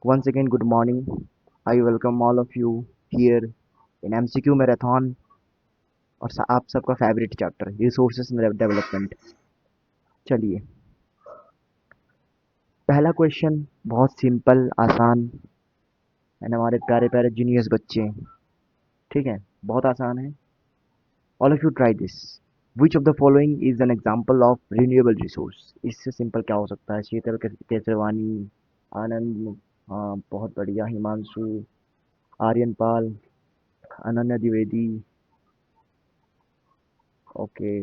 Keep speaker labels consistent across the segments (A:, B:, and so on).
A: Once again, good morning. I welcome all of you here in MCQ Marathon और आप सबका favourite chapter resources development. चलिए, पहला question बहुत सिंपल आसान एंड हमारे प्यारे प्यारे जीनियस बच्चे, ठीक है, बहुत आसान है। All of you try this. Which of the following is an example of renewable resource? इससे सिंपल क्या हो सकता है? शीतल केसरवानी, आनंद, हाँ बहुत बढ़िया, हिमांशु, आर्यन पाल, अनन्या द्विवेदी, ओके,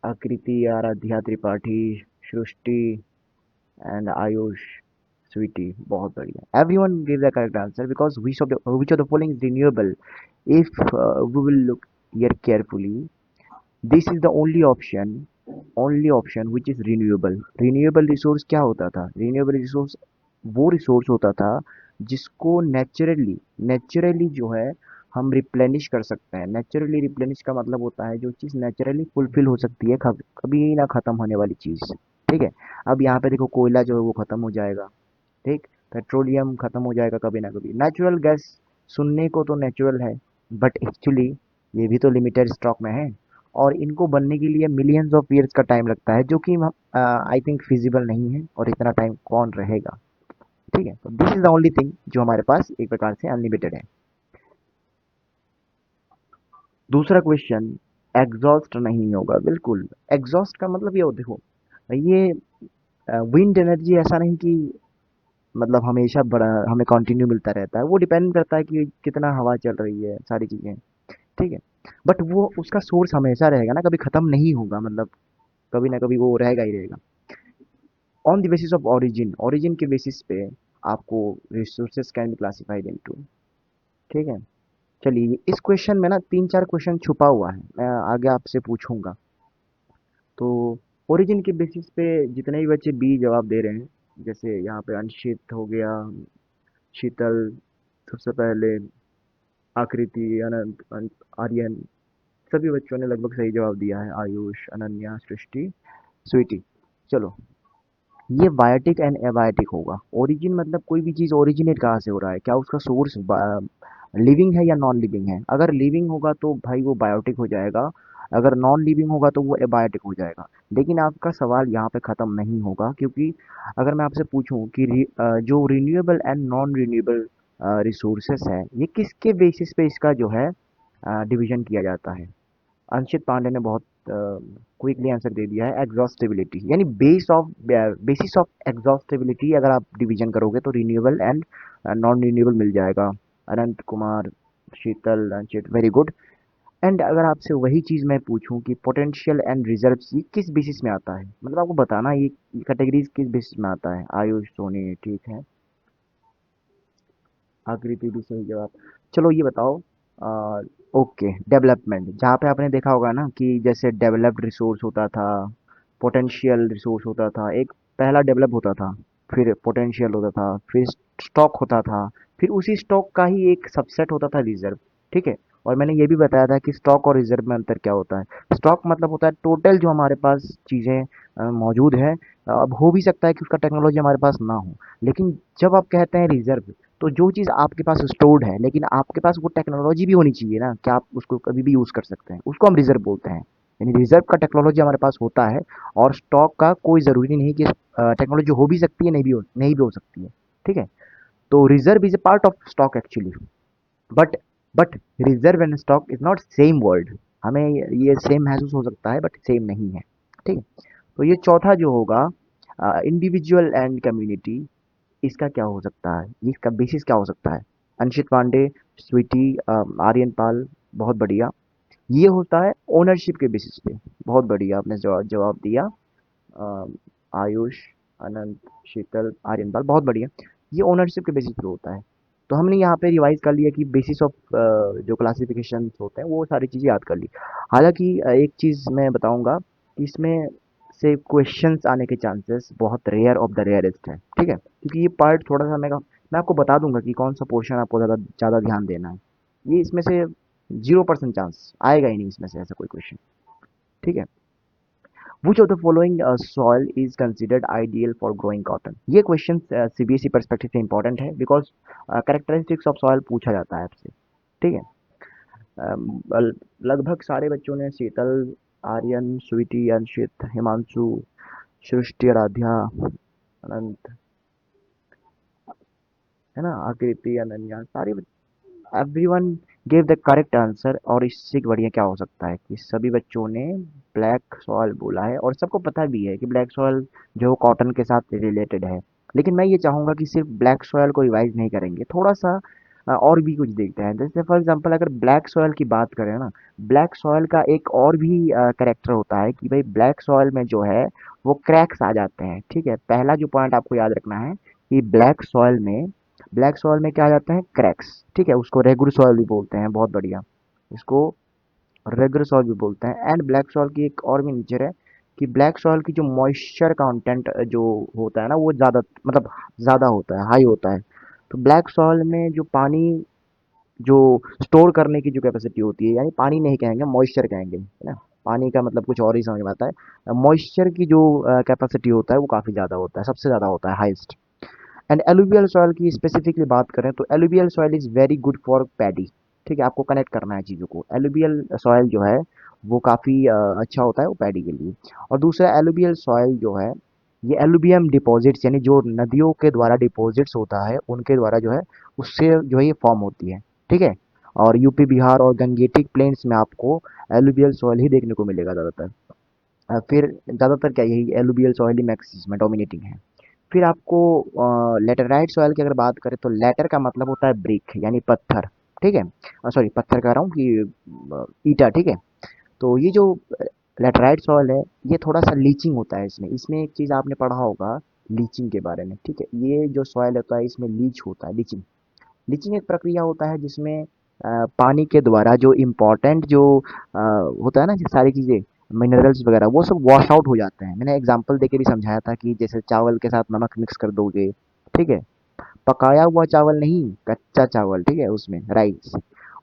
A: आकृति, आराध्या त्रिपाठी, सृष्टि एंड आयुष, स्वीटी, बहुत बढ़िया। Everyone give the correct answer because which of the following is renewable? If we will look here carefully, this is the only option which is renewable. Renewable resource क्या होता था? Renewable resource वो resource होता था जिसको naturally जो है हम रिप्लेनिश कर सकते हैं। नेचुरली रिप्लेनिश का मतलब होता है जो चीज़ नेचुरली फुलफिल हो सकती है, कभी ना ख़त्म होने वाली चीज़। ठीक है। अब यहाँ पे देखो, कोयला जो है वो ख़त्म हो जाएगा, ठीक, पेट्रोलियम ख़त्म हो जाएगा कभी ना कभी, नेचुरल गैस सुनने को तो नेचुरल है, बट एक्चुअली ये भी तो लिमिटेड स्टॉक में है और इनको बनने के लिए मिलियंस ऑफ ईयर्स का टाइम लगता है, जो कि आई थिंक फिजिबल नहीं है, और इतना टाइम कौन रहेगा? ठीक है, तो this is the only thing जो हमारे पास एक प्रकार से अनलिमिटेड है। दूसरा क्वेश्चन, एग्जॉस्ट नहीं होगा, बिल्कुल। एग्जॉस्ट का मतलब ये हो, देखो, ये विंड एनर्जी ऐसा नहीं कि मतलब हमेशा बड़ा हमें कंटिन्यू मिलता रहता है, वो डिपेंड करता है कि कितना हवा चल रही है, सारी चीज़ें, ठीक है। बट वो उसका सोर्स हमेशा रहेगा ना, कभी ख़त्म नहीं होगा, मतलब कभी ना कभी वो रहेगा ही रहेगा। On the basis of origin के बेसिस पे आपको resources can be classified into, ठीक है। चलिए, इस क्वेश्चन में ना तीन चार क्वेश्चन छुपा हुआ है, मैं आगे आपसे पूछूंगा। तो ओरिजिन के बेसिस पे जितने भी बच्चे बी जवाब दे रहे हैं, जैसे यहाँ पे अंशित हो गया, शीतल सबसे पहले, आकृति, अनंत, आर्यन, सभी बच्चों ने लगभग सही जवाब दिया है, आयुष, अनन्या, सृष्टि, स्वीटी। चलो, ये बायोटिक एंड एबायोटिक होगा। ओरिजिन मतलब कोई भी चीज़ ओरिजिनेट कहाँ से हो रहा है, क्या उसका सोर्स लिविंग है या नॉन लिविंग है? अगर लिविंग होगा तो भाई वो बायोटिक हो जाएगा, अगर नॉन लिविंग होगा तो वो एबायोटिक हो जाएगा। लेकिन आपका सवाल यहाँ पे ख़त्म नहीं होगा, क्योंकि अगर मैं आपसे पूछूं कि जो renewable and non renewable resources है, ये किसके बेसिस पे इसका जो है डिवीजन किया जाता है? अंशित पांडे ने बहुत क्विकली आंसर दे दिया है, एग्जॉस्टिबिलिटी, यानी बेसिस ऑफ एग्जॉस्टिबिलिटी अगर आप डिवीजन करोगे तो रिन्यूएबल एंड नॉन रिन्यूएबल मिल जाएगा। अनंत कुमार, शीतल, अंशित, वेरी गुड। एंड अगर आपसे वही चीज़ मैं पूछूं कि पोटेंशियल एंड रिजर्व्स ये किस बेसिस में आता है, मतलब आपको बताना ये कैटेगरीज किस बेसिस में आता है। आयुष, सोनी, ठीक है, आकृति भी सही जवाब। चलो ये बताओ, ओके, डेवलपमेंट, जहाँ पे आपने देखा होगा ना कि जैसे डेवलप्ड रिसोर्स होता था, पोटेंशियल रिसोर्स होता था, एक पहला डेवलप होता था, फिर पोटेंशियल होता था, फिर स्टॉक होता था, फिर उसी स्टॉक का ही एक सबसेट होता था रिजर्व, ठीक है। और मैंने ये भी बताया था कि स्टॉक और रिजर्व में अंतर क्या होता है। स्टॉक मतलब होता है टोटल जो हमारे पास चीज़ें मौजूद है। अब हो भी सकता है कि उसका टेक्नोलॉजी हमारे पास ना हो, लेकिन जब आप कहते हैं रिजर्व, तो जो चीज़ आपके पास स्टोर्ड है लेकिन आपके पास वो टेक्नोलॉजी भी होनी चाहिए ना कि आप उसको कभी भी यूज़ कर सकते हैं, उसको हम रिजर्व बोलते हैं। यानी रिजर्व का टेक्नोलॉजी हमारे पास होता है, और स्टॉक का कोई ज़रूरी नहीं कि टेक्नोलॉजी हो भी सकती है, नहीं भी हो सकती है, ठीक है। तो reserve is a part of stock actually, but but reserve and stock is not same word. हमें ये सेम महसूस हो सकता है बट सेम नहीं है, ठीक है। तो ये चौथा जो होगा, इंडिविजुअल एंड कम्युनिटी, इसका क्या हो सकता है, ये इसका बेसिस क्या हो सकता है? अंशित पांडे, स्वीटी, आर्यन पाल, बहुत बढ़िया। ये होता है ओनरशिप के बेसिस पे, बहुत बढ़िया आपने जवाब जवाब दिया। अ, आयुष, अनंत, शीतल, आर्यन पाल, बहुत बढ़िया। ये ओनरशिप के बेसिस पे होता है। तो हमने यहाँ पे रिवाइज कर लिया कि बेसिस ऑफ जो क्लासिफिकेशन होते हैं वो सारी चीज़ें याद कर ली। हालांकि एक चीज़ मैं बताऊंगा कि इसमें से क्वेश्चंस आने के चांसेस बहुत रेयर ऑफ द रेयरेस्ट है, ठीक है, क्योंकि ये पार्ट थोड़ा सा मैं आपको बता दूंगा कि कौन सा पोर्शन आपको ज़्यादा ज़्यादा ध्यान देना है। ये इसमें से 0% चांस आएगा ही नहीं इसमें से ऐसा कोई क्वेश्चन, ठीक है। विच of the following soil is considered ideal for growing cotton. ये क्वेश्चन सीबीएसई परस्पेक्टिव से इंपॉर्टेंट है, बिकॉज करेक्टरिस्टिक्स ऑफ सॉइल पूछा जाता है आपसे। ठीक है। लगभग सारे बच्चों ने शीतल, आर्यन, स्वीटी, अंशित, हिमांशु, सृष्टि, आराध्या, अनंत, है ना, आकृति, अनन्या, सारे everyone gave the correct answer. और इससे बढ़िया क्या हो सकता है कि सभी बच्चों ने ब्लैक सॉइल बोला है, और सबको पता भी है कि ब्लैक सॉइल जो कॉटन के साथ रिलेटेड है। लेकिन मैं ये चाहूँगा कि सिर्फ ब्लैक सॉइल को रिवाइज नहीं करेंगे, थोड़ा सा और भी कुछ देखते हैं। जैसे फॉर एग्जांपल अगर ब्लैक सॉइल की बात करें ना, ब्लैक सॉइल का एक और भी करेक्टर होता है कि भाई ब्लैक सॉइल में जो है वो क्रैक्स आ जाते हैं। ठीक है, पहला जो पॉइंट आपको याद रखना है कि ब्लैक सॉइल में क्या आ जाते हैं, क्रैक्स। ठीक है, उसको रेगुलर सॉइल भी बोलते हैं, बहुत बढ़िया, इसको रेगुलर सॉइल भी बोलते हैं। एंड ब्लैक सॉइल की एक और भी नेचर है कि ब्लैक सॉइल की जो मॉइस्चर कंटेंट जो होता है ना, वो ज़्यादा, मतलब ज़्यादा होता है, हाई होता है। तो ब्लैक सॉइल में जो पानी जो स्टोर करने की जो कैपेसिटी होती है, यानी पानी नहीं कहेंगे, मॉइस्चर कहेंगे, है ना। पानी का मतलब कुछ और ही समझ में आता है। मॉइस्चर की जो कैपेसिटी होता है वो काफ़ी ज़्यादा होता है, सबसे ज़्यादा होता है, हाईएस्ट। एंड एलुवियल सॉइल की स्पेसिफिकली बात करें तो alluvial soil is very good for paddy. ठीक है, आपको कनेक्ट करना है चीज़ों को। एलुवियल सॉइल जो है वो काफ़ी अच्छा होता है वो पैडी के लिए। और दूसरा, एलुवियल सॉइल जो है ये एलुवियम डिपॉजिट्स, यानी जो नदियों के द्वारा डिपॉजिट्स होता है उनके द्वारा जो है उससे जो है ये फॉर्म होती है। ठीक है। और यूपी, बिहार और गंगेटिक प्लेन्स में आपको एलुवियल सॉइल ही देखने को मिलेगा ज़्यादातर। फिर ज़्यादातर क्या, यही एलुवियल सॉइल ही मैक्सिस में डोमिनेटिंग है। फिर आपको लेटेराइट सॉइल की अगर बात करें तो लेटर का मतलब होता है ब्रिक, यानी पत्थर। ठीक है, सॉरी पत्थर कह रहा हूँ कि ईटा। ठीक है। तो ये जो लेटराइट सॉइल है ये थोड़ा सा लीचिंग होता है इसमें। इसमें एक चीज़ आपने पढ़ा होगा लीचिंग के बारे में। ठीक है, ये जो सॉइल होता है इसमें लीच होता है, लीचिंग। लीचिंग एक प्रक्रिया होता है जिसमें पानी के द्वारा जो इम्पोर्टेंट जो होता है ना, जो सारी चीज़ें, मिनरल्स वगैरह, वो सब वॉश आउट हो जाते हैं। मैंने एग्जांपल देके भी समझाया था कि जैसे चावल के साथ नमक मिक्स कर दोगे। ठीक है, पकाया हुआ चावल नहीं, कच्चा चावल, ठीक है, उसमें राइस,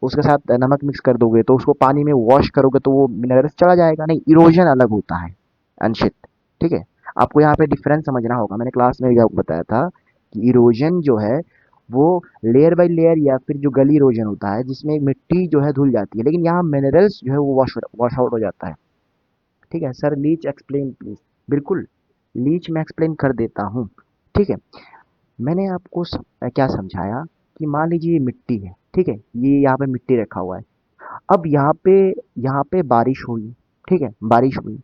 A: उसके साथ नमक मिक्स कर दोगे तो उसको पानी में वॉश करोगे तो वो मिनरल्स चला जाएगा। नहीं, इरोजन अलग होता है, अनशित। ठीक है, आपको यहाँ पे डिफरेंस समझना होगा। मैंने क्लास में भी आपको बताया था कि इरोजन जो है वो लेयर बाय लेयर या फिर जो गली इरोजन होता है जिसमें मिट्टी जो है धुल जाती है, लेकिन यहाँ मिनरल्स जो है वो वॉश आउट हो जाता है। ठीक है सर, लीच एक्सप्लेन प्लीज। बिल्कुल, लीच मैं एक्सप्लेन कर देता हूँ। ठीक है, मैंने आपको क्या समझाया कि मान लीजिए ये मिट्टी है। ठीक है, ये यहाँ पे मिट्टी रखा हुआ है। अब यहाँ पे बारिश हुई। ठीक है, बारिश हुई।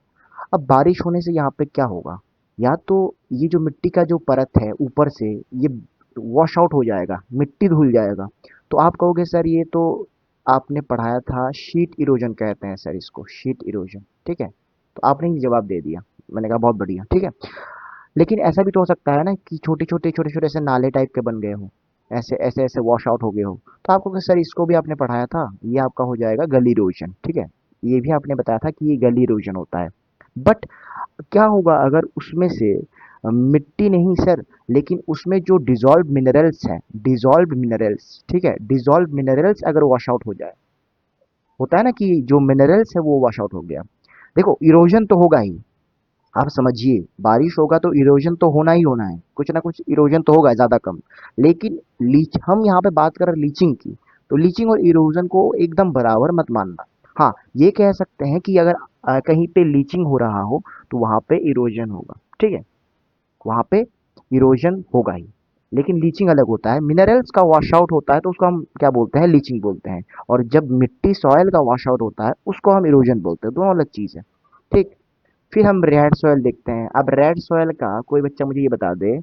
A: अब बारिश होने से यहाँ पे क्या होगा, या तो ये जो मिट्टी का जो परत है ऊपर से ये वॉश आउट हो जाएगा, मिट्टी धुल जाएगा। तो आप कहोगे सर ये तो आपने पढ़ाया था, शीट इरोजन कहते हैं सर इसको, शीट इरोजन। ठीक है, तो आपने ये जवाब दे दिया। मैंने कहा बहुत बढ़िया। ठीक है, लेकिन ऐसा भी तो हो सकता है ना कि छोटे छोटे ऐसे नाले टाइप के बन गए हो, ऐसे ऐसे ऐसे वॉश आउट हो गए हो। तो आपको कहा, सर इसको भी आपने पढ़ाया था, ये आपका हो जाएगा गली इरोजन। ठीक है, ये भी आपने बताया था कि ये गली इरोजन होता है। बट क्या होगा अगर उसमें से मिट्टी नहीं सर, लेकिन उसमें जो डिजॉल्व मिनरल्स हैं, डिजॉल्व मिनरल्स, ठीक है, डिजॉल्व मिनरल्स अगर वॉश आउट हो जाए, होता है ना कि जो मिनरल्स है वो वॉश आउट हो गया। देखो इरोजन तो होगा ही, आप समझिए, बारिश होगा तो इरोजन तो होना ही होना है, कुछ ना कुछ इरोजन तो होगा, ज्यादा कम। लेकिन लीच, हम यहाँ पे बात कर रहे हैं लीचिंग की, तो लीचिंग और इरोजन को एकदम बराबर मत मानना। हाँ, ये कह सकते हैं कि अगर कहीं पे लीचिंग हो रहा हो तो वहां पे इरोजन होगा। ठीक है, वहां पे इरोजन होगा ही, लेकिन लीचिंग अलग होता है। मिनरल्स का वॉश आउट होता है तो उसको हम क्या बोलते हैं, लीचिंग बोलते हैं। और जब मिट्टी सॉइल का वॉश आउट होता है उसको हम इरोजन बोलते हैं, दोनों अलग चीज है। ठीक। फिर हम रेड सॉइल देखते हैं। अब रेड सॉइल का कोई बच्चा मुझे ये बता दे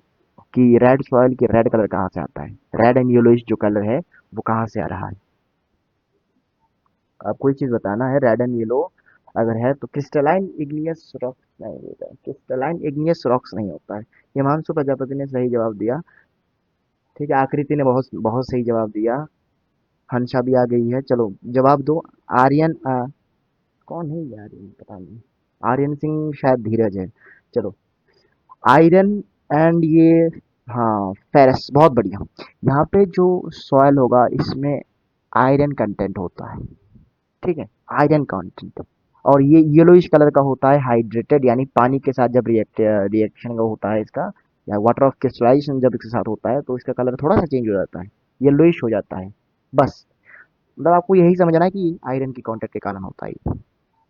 A: कि रेड सॉइल की रेड कलर कहाँ से आता है, रेड एंड येलोइश जो कलर है वो कहाँ से आ रहा है। आप कोई चीज बताना है, रेड एंड येलो अगर है तो क्रिस्टलाइन इग्नियस रॉक्स नहीं होता है, क्रिस्टलाइन इग्नियस रॉक्स नहीं होता है। हिमांशु प्रजापति ने सही जवाब दिया। ठीक है, आकृति ने बहुत बहुत सही जवाब दिया। हंसा भी आ गई है, चलो जवाब दो। आर्यन कौन है ये आर्यन, पता नहीं। आर्यन सिंह शायद धीरज है। चलो, आयरन एंड ये, हाँ फेरस, बहुत बढ़िया। यहाँ पे जो सॉयल होगा इसमें आयरन कंटेंट होता है। ठीक है, आयरन कंटेंट। और ये येलोइश कलर का होता है हाइड्रेटेड, यानी पानी के साथ जब रिएक्शन का होता है इसका, या वाटर ऑफ क्रिस्टलाइजेशन जब इसके साथ होता है तो इसका कलर थोड़ा सा चेंज हो जाता है, येलोइश हो जाता है। बस, मतलब आपको यही समझना है कि आयरन की कॉन्टेक्ट के कारण होता है ये।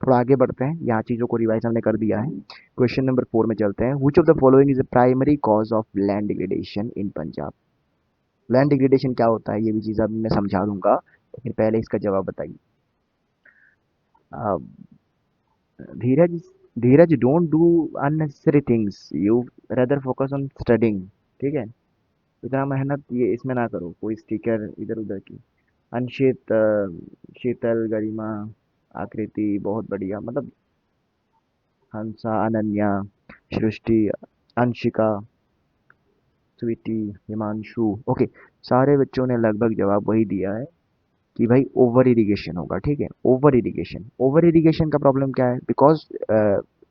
A: थोड़ा आगे बढ़ते हैं, यहाँ चीज़ों को रिवाइज हमने कर दिया है। क्वेश्चन नंबर 4 में चलते हैं। Which of the following is the primary cause of land degradation in Punjab? Land degradation क्या होता है ये भी चीज़ अब मैं समझा दूंगा, लेकिन पहले इसका जवाब बताइए। अ, Dheeraj, Dheeraj don't do unnecessary things, you rather focus on studying. ठीक है, इतना मेहनत ये इसमें ना करो, कोई स्टिकर इधर उधर की। अनशित, शीतल, गरिमा, आकृति, बहुत बढ़िया, मतलब हंसा, अनन्या, सृष्टि, अंशिका, स्वीटी, हिमांशु। ओके, सारे बच्चों ने लगभग जवाब वही दिया है कि भाई ओवर इरिगेशन होगा। ठीक है, ओवर इरिगेशन। ओवर इरिगेशन का प्रॉब्लम क्या है? बिकॉज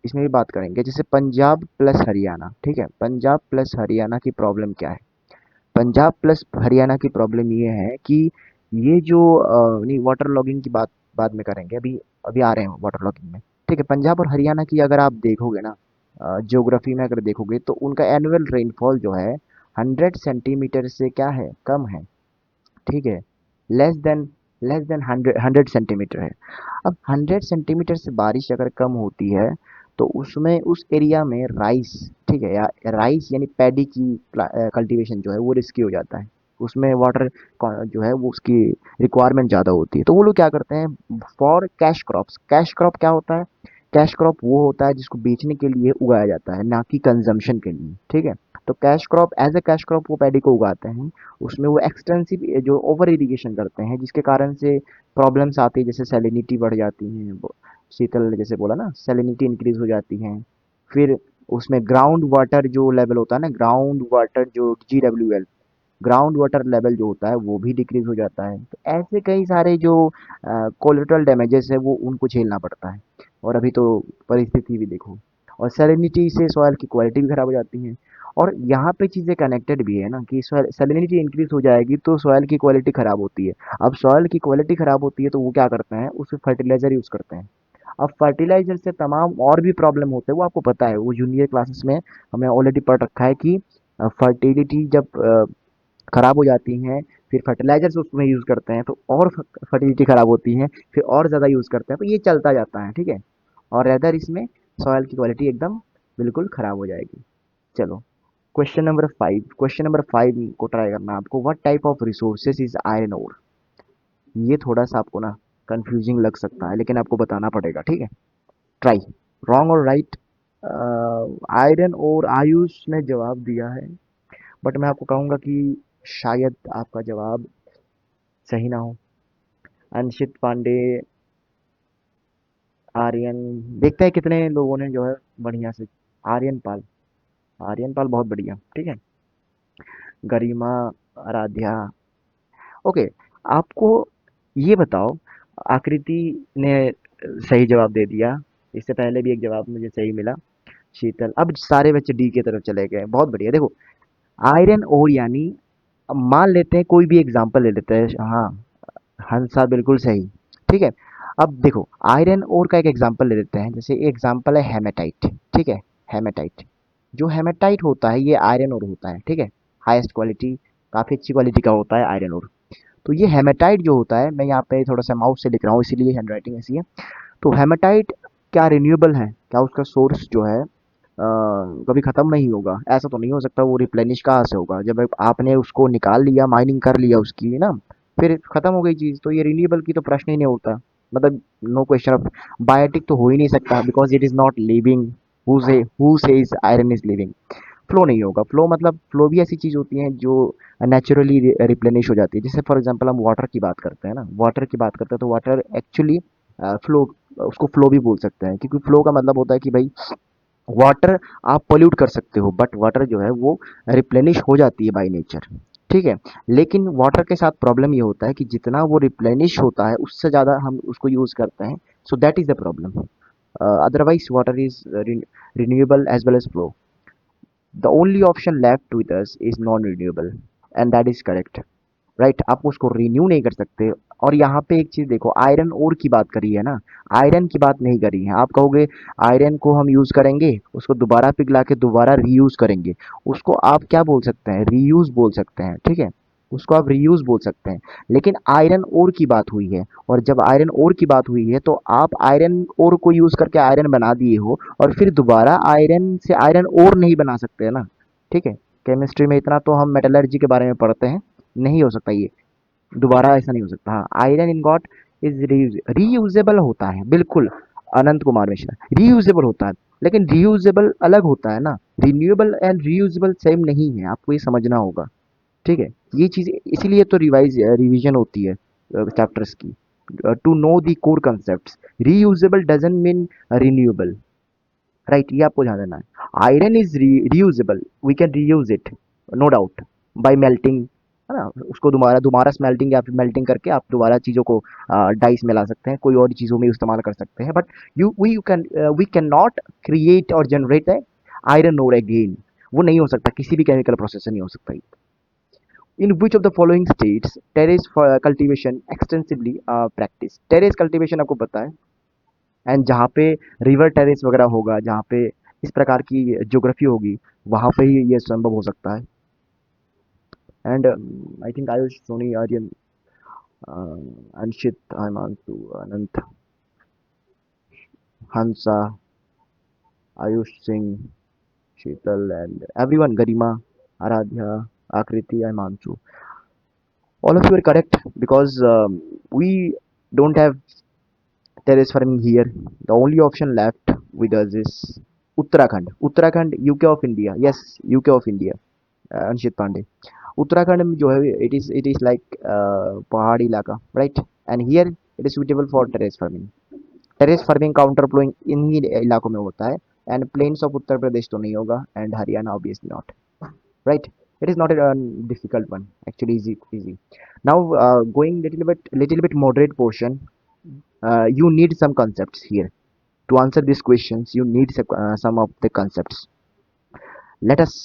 A: इसमें भी बात करेंगे, जैसे पंजाब प्लस हरियाणा। ठीक है, पंजाब प्लस हरियाणा की प्रॉब्लम क्या है? पंजाब प्लस हरियाणा की प्रॉब्लम ये है कि ये जो नहीं, वाटर लॉगिंग की बात बाद में करेंगे, अभी अभी आ रहे हैं वाटर लॉगिंग में। ठीक है, पंजाब और हरियाणा की अगर आप देखोगे ना, ज्योग्राफी में अगर देखोगे तो उनका एनुअल रेनफॉल जो है 100 सेंटीमीटर से क्या है, कम है। ठीक है, less than less than 100 centimetre है। अब 100 सेंटीमीटर से बारिश अगर कम होती है तो उसमें उस एरिया में राइस, ठीक है, या राइस यानी पैडी की कल्टीवेशन जो है वो रिस्की हो जाता है। उसमें वाटर जो है वो उसकी रिक्वायरमेंट ज़्यादा होती है, तो वो लोग क्या करते हैं for cash crops. Cash crop क्या होता है? कैश क्रॉप वो होता है जिसको बेचने के लिए उगाया जाता है, ना कि कंजम्पशन के लिए। ठीक है, तो cash crop, as a cash crop वो पैडी को उगाते हैं। उसमें वो एक्सटेंसिव जो ओवर इरिगेशन करते हैं, जिसके कारण से प्रॉब्लम्स आती है, जैसे सैलिनिटी बढ़ जाती है, शीतल ने जैसे बोला ना, सैलिनिटी इंक्रीज हो जाती है। फिर उसमें ग्राउंड वाटर जो लेवल होता है ना, ग्राउंड वाटर जो GWL, ग्राउंड वाटर लेवल जो होता है वो भी डिक्रीज हो जाता है। तो ऐसे कई सारे जो कोलेटरल डैमेजेस है वो उनको झेलना पड़ता है। और अभी तो परिस्थिति भी देखो, और सैलिनिटी से सॉइल की क्वालिटी भी खराब हो जाती है। और यहाँ पे चीज़ें कनेक्टेड भी है ना, कि सैलिनिटी इंक्रीज हो जाएगी तो सॉइल की क्वालिटी खराब होती है। अब सॉइल की क्वालिटी खराब होती है तो वो क्या करते हैं, उसमें फर्टिलाइजर यूज़ करते हैं। अब फर्टिलाइजर से तमाम और भी प्रॉब्लम होते हैं, वो आपको पता है, वो जूनियर क्लासेस में हमें ऑलरेडी पढ़ रखा है कि फर्टिलिटी जब खराब हो जाती हैं, फिर फर्टिलाइजर्स उसमें यूज़ करते हैं तो और फर्टिलिटी खराब होती है, फिर और ज़्यादा यूज़ करते हैं, तो ये चलता जाता है। ठीक है, और रेदर इसमें सॉइल की क्वालिटी एकदम बिल्कुल खराब हो जाएगी। चलो, क्वेश्चन नंबर 5 को ट्राई करना आपको। What type of resources is iron ore? ये थोड़ा सा आपको ना कंफ्यूजिंग लग सकता है, लेकिन आपको बताना पड़ेगा। ठीक है, ट्राई। रॉन्ग और राइट? आयरन और आयुष ने जवाब दिया है, बट मैं आपको कहूँगा कि शायद आपका जवाब सही ना हो। अंशित पांडे, आर्यन, देखते हैं कितने लोगों ने जो है बढ़िया से। आर्यन पाल, आर्यन पाल बहुत बढ़िया। ठीक है, गरिमा, आराध्या। ओके, आपको ये बताओ, आकृति ने सही जवाब दे दिया, इससे पहले भी एक जवाब मुझे सही मिला, शीतल। अब सारे बच्चे डी की तरफ चले गए, बहुत बढ़िया। देखो, आयरन ओर यानी, अब मान लेते हैं कोई भी एग्जांपल ले लेते हैं। हाँ, हंसा बिल्कुल सही। ठीक है, अब देखो आयरन ओर का एक एग्जांपल ले लेते हैं, जैसे एग्जांपल है हेमेटाइट। ठीक है, हेमेटाइट, जो हेमेटाइट होता है ये आयरन ओर होता है। ठीक है, हाईएस्ट क्वालिटी, काफ़ी अच्छी क्वालिटी का होता है आयरन ओर। तो ये हेमेटाइट जो होता है, मैं यहाँ पे थोड़ा सा माउस से लिख रहा हूँ इसीलिए हैंड राइटिंग ऐसी है। तो हेमेटाइट क्या रिन्यूएबल है? क्या उसका सोर्स जो है कभी ख़त्म नहीं होगा? ऐसा तो नहीं हो सकता, वो रिप्लेनिश कहाँ से होगा? जब आपने उसको निकाल लिया, माइनिंग कर लिया उसकी ना, फिर ख़त्म हो गई चीज़, तो ये रिन्यूएबल की तो प्रश्न ही नहीं होता। मतलब नो क्वेश्चन ऑफ, बायोटिक तो हो ही नहीं सकता, because it is not living. Who says iron is living? Flow नहीं होगा। फ्लो मतलब, फ्लो भी ऐसी चीज़ होती है जो नेचुरली रिप्लेनिश हो जाती है। जैसे फॉर एग्जांपल हम वाटर की बात करते हैं ना, वाटर की बात करते हैं तो वाटर एक्चुअली फ्लो, उसको फ्लो भी बोल सकते हैं, क्योंकि फ्लो का मतलब होता है कि भाई वाटर आप पोल्यूट कर सकते हो, बट वाटर जो है वो रिप्लेनिश हो जाती है बाय नेचर। ठीक है, लेकिन वाटर के साथ प्रॉब्लम ये होता है कि जितना वो रिप्लेनिश होता है उससे ज़्यादा हम उसको यूज़ करते हैं, so that is the problem. Otherwise water is renewable as well as flow. The only option left with us is non-renewable, and that is correct, right, आप उसको रिन्यू नहीं कर सकते। और यहाँ पे एक चीज देखो, आयरन ओर की बात करी है ना, आयरन की बात नहीं करी है। आप कहोगे आयरन को हम यूज करेंगे, उसको दोबारा पिघला के दोबारा रीयूज करेंगे, उसको आप क्या बोल सकते हैं, रीयूज बोल सकते हैं, ठीक है, उसको आप रीयूज बोल सकते हैं। लेकिन आयरन ओर की बात हुई है, और जब आयरन ओर की बात हुई है तो आप आयरन ओर को यूज करके आयरन बना दिए हो, और फिर दोबारा आयरन से आयरन ओर नहीं बना सकते है ना, ठीक है। केमिस्ट्री में इतना तो हम मेटलर्जी के बारे में पढ़ते हैं, नहीं हो सकता ये, दोबारा ऐसा नहीं हो सकता। हाँ, आयरन इनगॉट इज रीयूजेबल होता है, बिल्कुल। अनंत कुमार मिश्रा, रीयूजेबल होता है, लेकिन रीयूजेबल अलग होता है ना, रिन्यूएबल एंड रीयूजेबल सेम नहीं है, आपको ये समझना होगा, ठीक है। ये चीज इसीलिए तो रिवीजन होती है चैप्टर्स की, to know the core concept. Reusable doesn't mean renewable, right, ये आपको ध्यान देना है। Iron is reusable, we can reuse it, no doubt, by melting, है ना, उसको दोबारा दोबारा स्मेल्टिंग या फिर मेल्टिंग करके आप दोबारा चीज़ों को डाइस में ला सकते हैं, कोई और चीज़ों में इस्तेमाल कर सकते हैं। बट वी कैन नॉट क्रिएट और जनरेट आयरन ओर अगेन, वो नहीं हो सकता, किसी भी केमिकल प्रोसेस से नहीं हो सकता। In which of the following states terrace cultivation extensively practice, terrace cultivation आपको पता है, एंड जहाँ पे रिवर टेरेस वगैरह होगा, जहाँ पे इस प्रकार की ज्योग्राफी होगी, वहाँ पे ही ये संभव हो सकता है। And I think Ayush, Soni, Aryan, Anshit, Himanshu, Anant, Hansa, Ayush Singh, Sheetal and everyone, Garima, Aradhya, Akriti, Himanshu, all of you are correct, because we don't have terrace farming here. The only option left with us is Uttarakhand. Uttarakhand, UK of India. Yes, UK of India. Anshit Pandey, Uttarakhand में जो है it is like पहाड़ी इलाका, right, and here it is suitable for terrace farming. Terrace farming contour ploughing इन ही इलाकों में होता है, and plains of Uttar Pradesh तो नहीं होगा, and Haryana obviously not, right, it is not a difficult one, actually easy. Now going little bit moderate portion, you need some concepts here to answer these questions. You need some of the concepts. Let us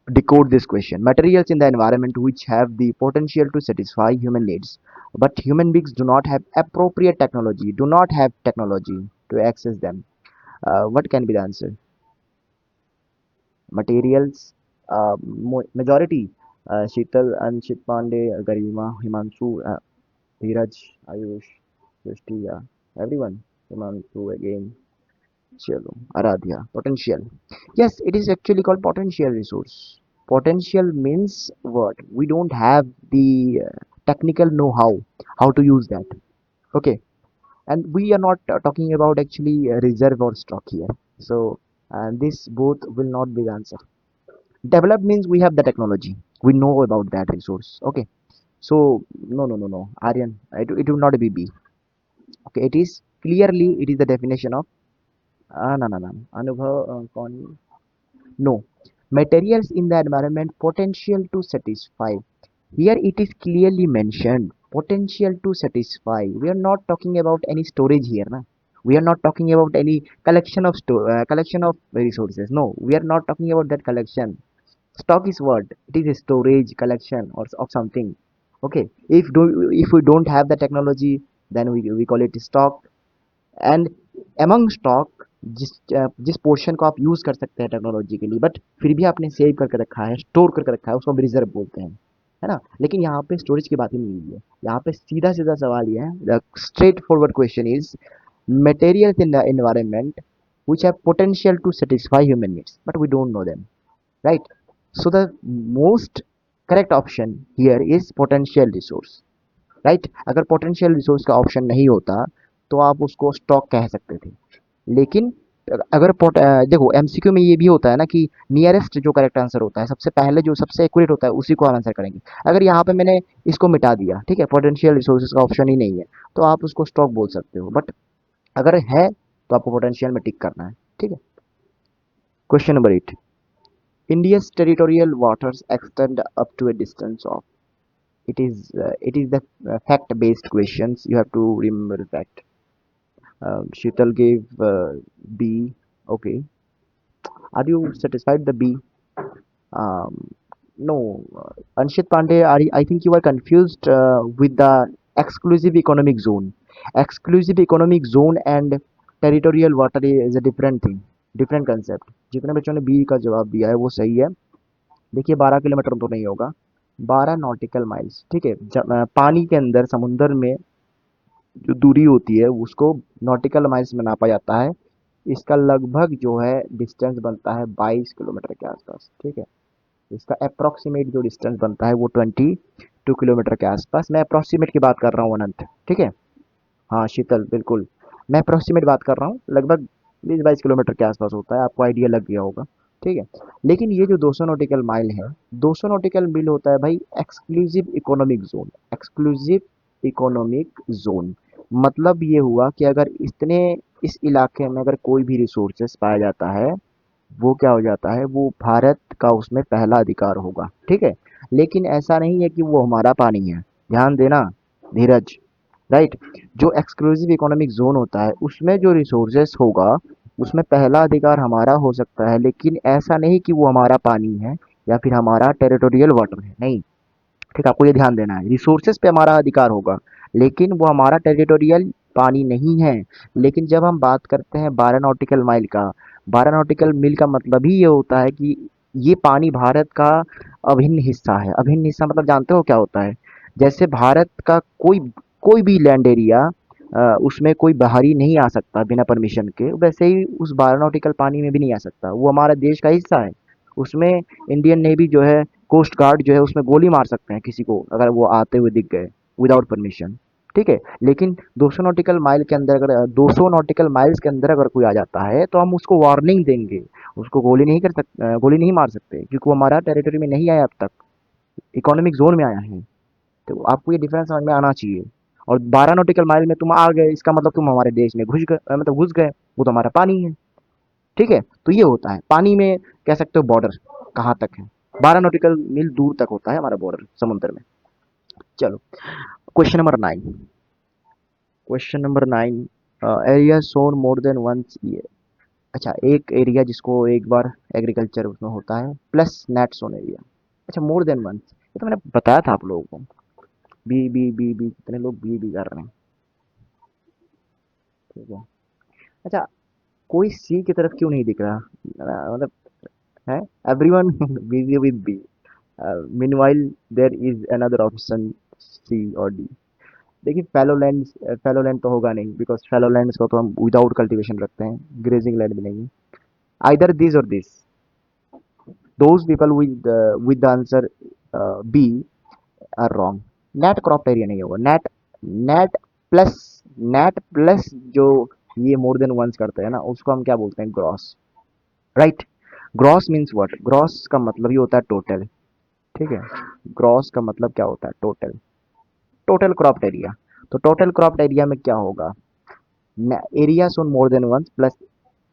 A: decode this question. Materials in the environment which have the potential to satisfy human needs, but human beings do not have appropriate technology, do not have technology to access them. What can be the answer? Materials, majority, Sheetal, Anshit Pandey, Garima, Himanshu, Dheeraj, Ayush, Srishti, yeah, everyone. Himanshu again, Chalo, Aradhya, potential. Yes, it is actually called potential resource. Potential means what? We don't have the technical know-how how to use that. Okay, and we are not talking about actually reserve or stock here. So, this both will not be the answer. Develop means we have the technology, we know about that resource, okay. So no, Aryan, it will not be B, okay. It is clearly, it is the definition of no, anubhav, no, materials in the environment potential to satisfy. Here it is clearly mentioned potential to satisfy. We are not talking about any storage here, na. We are not talking about any collection of resources. No, we are not talking about that collection. Stock is what? It is a storage collection or of something. Okay. If we don't have the technology, then we call it stock. And among stock, जिस portion को आप use कर सकते हैं technology के लिए, but फिर भी आपने सेव करके रखा है, स्टोर करके रखा है, उसको हम रिजर्व बोलते हैं, है ना। लेकिन यहाँ पे स्टोरेज की बात ही नहीं हुई है। यहाँ पे सीधा सीधा सवाल ये है, the straight forward question is materials in the environment which have potential to satisfy human needs, but we don't know them, right? So the most correct option here is potential resource, right? अगर potential resource का option नहीं होता तो आप उसको stock कह सकते थे। लेकिन अगर देखो एमसीक्यू में ये भी होता है ना कि नियरेस्ट जो करेक्ट आंसर होता है, सबसे पहले जो सबसे एक्यूरेट होता है उसी को आप आंसर करेंगे। अगर यहाँ पे मैंने इसको मिटा दिया, ठीक है, पोटेंशियल रिसोर्सेज का ऑप्शन ही नहीं है, तो आप उसको स्टॉक बोल सकते हो, बट अगर है तो आपको पोटेंशियल में टिक करना है, ठीक है। Question number 8, India's territorial waters extend up to a distance of, it is the fact based questions, you have to remember the fact. Sheetal gave B, okay. Are you satisfied the B? um, no, Anshit Pandey, I think you are confused with the exclusive economic zone. Exclusive economic zone and territorial water is a different thing, different concept. जितने बच्चों ने B का जवाब दिया है वो सही है. देखिए 12 किलोमीटर तो नहीं होगा, 12 नॉटिकल माइल्स. ठीक है, पानी के अंदर समुंदर में जो दूरी होती है उसको नॉटिकल माइल्स में नापा जाता है. इसका लगभग जो है डिस्टेंस बनता है 22 किलोमीटर के आसपास. ठीक है, इसका अप्रॉक्सीमेट जो डिस्टेंस बनता है वो 22 किलोमीटर के आसपास. मैं अप्रॉक्सीमेट की बात कर रहा हूँ अनंत. ठीक है, हाँ शीतल बिल्कुल, मैं अप्रॉक्सीमेट बात कर रहा हूँ, लगभग 20-22 किलोमीटर के आसपास होता है, आपको आइडिया लग गया होगा. ठीक है, लेकिन ये जो 200 नॉटिकल माइल है, 200 नॉटिकल मील होता है भाई exclusive economic zone. Exclusive economic zone मतलब ये हुआ कि अगर इतने, इस इलाके में अगर कोई भी रिसोर्सेस पाया जाता है, वो क्या हो जाता है, वो भारत का उसमें पहला अधिकार होगा. ठीक है, लेकिन ऐसा नहीं है कि वो हमारा पानी है. ध्यान देना धीरज. राइट, जो एक्सक्लूसिव इकोनॉमिक जोन होता है उसमें जो रिसोर्सेस होगा उसमें पहला अधिकार हमारा हो सकता है, लेकिन ऐसा नहीं कि वो हमारा पानी है या फिर हमारा टेरिटोरियल वाटर है. नहीं, ठीक है, आपको ये ध्यान देना है, रिसोर्सेज पे हमारा अधिकार होगा लेकिन वो हमारा टेरिटोरियल पानी नहीं है. लेकिन जब हम बात करते हैं 12 नॉटिकल माइल का, 12 नॉटिकल मील का मतलब ही ये होता है कि ये पानी भारत का अभिन्न हिस्सा है. अभिन्न हिस्सा मतलब जानते हो क्या होता है? जैसे भारत का कोई कोई भी लैंड एरिया, उसमें कोई बाहरी नहीं आ सकता बिना परमिशन के, वैसे ही उस 12 नॉटिकल पानी में भी नहीं आ सकता. वो हमारा देश का हिस्सा है. उसमें इंडियन नेवी जो है, कोस्ट गार्ड जो है, उसमें गोली मार सकते हैं किसी को अगर वो आते हुए दिख गए विदाउट परमिशन. ठीक है, लेकिन 200 नॉटिकल माइल के अंदर अगर 200 नॉटिकल माइल्स के अंदर अगर कोई आ जाता है तो हम उसको वार्निंग देंगे. उसको गोली नहीं कर सकते, गोली नहीं मार सकते क्योंकि वो हमारा टेरिटरी में नहीं आया अब तक, इकोनॉमिक जोन में आया है. तो आपको ये डिफरेंस समझ में आना चाहिए. और 12 नॉटिकल माइल में तुम आ गए इसका मतलब तुम हमारे देश में घुस गए, मतलब घुस गए, वो तो हमारा पानी है. ठीक है, तो ये होता है पानी में, कह सकते हो बॉर्डर कहाँ तक है, 12 नॉटिकल मील दूर तक होता है हमारा बॉर्डर समुद्र में. चलो, question number 9. Question number 9, area sown more than once year. अच्छा, एक एरिया जिसको एक बार एग्रीकल्चर उसमें होता है प्लस नेट सोन एरिया. अच्छा, मोर देन वंस, ये तो मैंने बताया था आप लोगों को. बी बी बी बी कितने लोग बी बी कर रहे हैं. ठीक है, अच्छा, कोई सी की तरफ क्यों नहीं दिख रहा, मतलब है everyone busy with B. Meanwhile there is another option C और डी. देखिए फैलोलैंड, फैलोलैंड तो होगा नहीं बिकॉज फैलोलैंड को तो हम विदाउट कल्टीवेशन रखते हैं, ग्रेजिंग लैंड भी नहीं है. आइदर दिस और this, those people with the answer B are wrong. Net crop area नहीं होगा. Net, net plus, net plus जो ये मोर देन वंस करते हैं ना उसको हम क्या बोलते हैं, gross. Right, gross means what, gross का मतलब ये होता है टोटल. ठीक है, ग्रॉस का मतलब क्या होता है, टोटल. Total cropped area. तो टोटल क्रॉप्ड एरिया में क्या होगा, area sown more than once plus.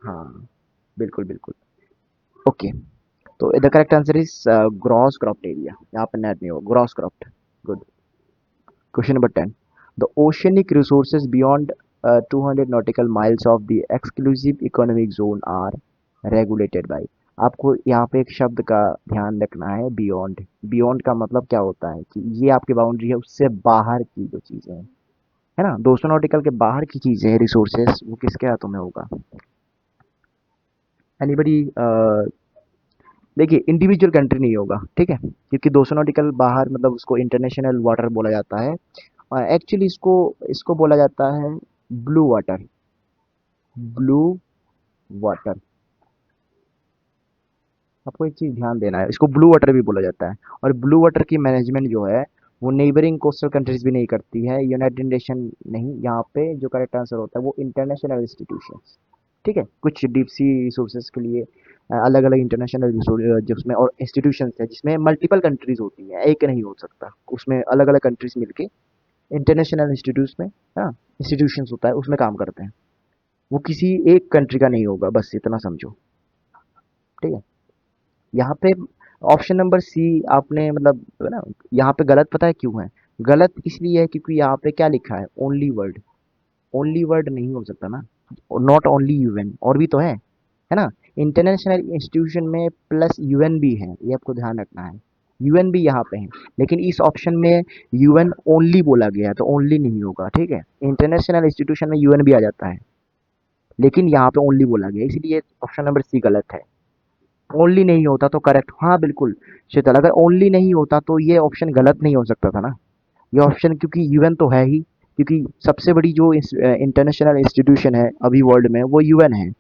A: हाँ, बिल्कुल बिल्कुल. ओके, तो the correct answer is gross cropped area. यहाँ पे नेट नहीं होगा, gross cropped. Good. Question number 10. The oceanic resources beyond 200 nautical miles of the exclusive economic zone are regulated by. आपको यहाँ पे एक शब्द का ध्यान रखना है, बियॉन्ड. बियॉन्ड का मतलब क्या होता है कि ये आपकी बाउंड्री है, उससे बाहर की जो चीजें हैं, है ना, 200 नॉटिकल के बाहर की चीजें हैं रिसोर्सेस, वो किसके हाथों में होगा. एनीबडी. देखिए इंडिविजुअल कंट्री नहीं होगा. ठीक है, क्योंकि 200 नॉटिकल बाहर मतलब उसको इंटरनेशनल वाटर बोला जाता है. एक्चुअली इसको इसको बोला जाता है ब्लू वाटर. ब्लू वाटर, आपको एक चीज ध्यान देना है, इसको ब्लू वाटर भी बोला जाता है. और ब्लू वाटर की मैनेजमेंट जो है वो नेबरिंग कोस्टल कंट्रीज भी नहीं करती है, यूनाइटेड नेशन नहीं. यहाँ पे जो करेक्ट आंसर होता है वो इंटरनेशनल इंस्टीट्यूशन. ठीक है, कुछ डीप सी रिसोर्सेज के लिए अलग अलग इंटरनेशनल रिसोर्स जिसमें और इंस्टीट्यूशन है जिसमें मल्टीपल कंट्रीज होती हैं, एक नहीं हो सकता, उसमें अलग अलग कंट्रीज मिलके इंटरनेशनल इंस्टीट्यूट में, हाँ, इंस्टीट्यूशंस होता है उसमें काम करते हैं. वो किसी एक कंट्री का नहीं होगा, बस इतना समझो. ठीक है, यहाँ पे ऑप्शन नंबर सी आपने मतलब है ना, यहाँ पे गलत पता है क्यों है, गलत इसलिए है क्योंकि यहाँ पे क्या लिखा है, ओनली वर्ड. ओनली वर्ड नहीं हो सकता ना, नॉट ओनली यूएन, और भी तो है ना. इंटरनेशनल इंस्टीट्यूशन में प्लस यूएन भी है, ये आपको ध्यान रखना है. यूएन भी यहाँ पे है, लेकिन इस ऑप्शन में यूएन ओनली बोला गया है, तो ओनली नहीं होगा, ठीक है। इंटरनेशनल इंस्टीट्यूशन में यूएन भी आ जाता है, लेकिन यहाँ पे ओनली बोला गया है, इसीलिए ऑप्शन नंबर सी गलत है। ओनली नहीं होता तो करेक्ट, हाँ बिल्कुल शीतल, अगर ओनली नहीं होता तो ये ऑप्शन गलत नहीं हो सकता था ना। ये ऑप्शन, क्योंकि यूएन तो है ही, क्योंकि सबसे बड़ी जो इंटरनेशनल इंस्टीट्यूशन है अभी वर्ल्ड में वो यूएन है।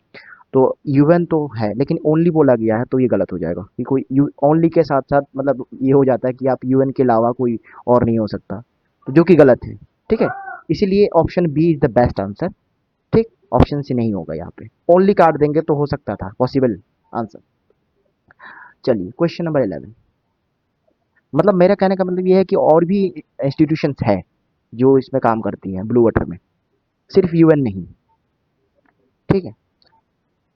A: तो यूएन तो है, लेकिन ओनली बोला गया है तो ये गलत हो जाएगा कि कोई ओनली के साथ साथ मतलब ये हो जाता है कि आप यूएन के अलावा कोई और नहीं हो सकता, तो जो कि गलत है, ठीक है। इसीलिए option B is the best answer, ठीक। ऑप्शन सी नहीं होगा यहाँ पे, ओनली काट देंगे तो हो सकता था पॉसिबल आंसर। चलिए क्वेश्चन नंबर 11। मतलब मेरा कहने का मतलब ये है कि और भी इंस्टीट्यूशंस है जो इसमें काम करती हैं ब्लू वाटर में, सिर्फ यूएन नहीं, ठीक है।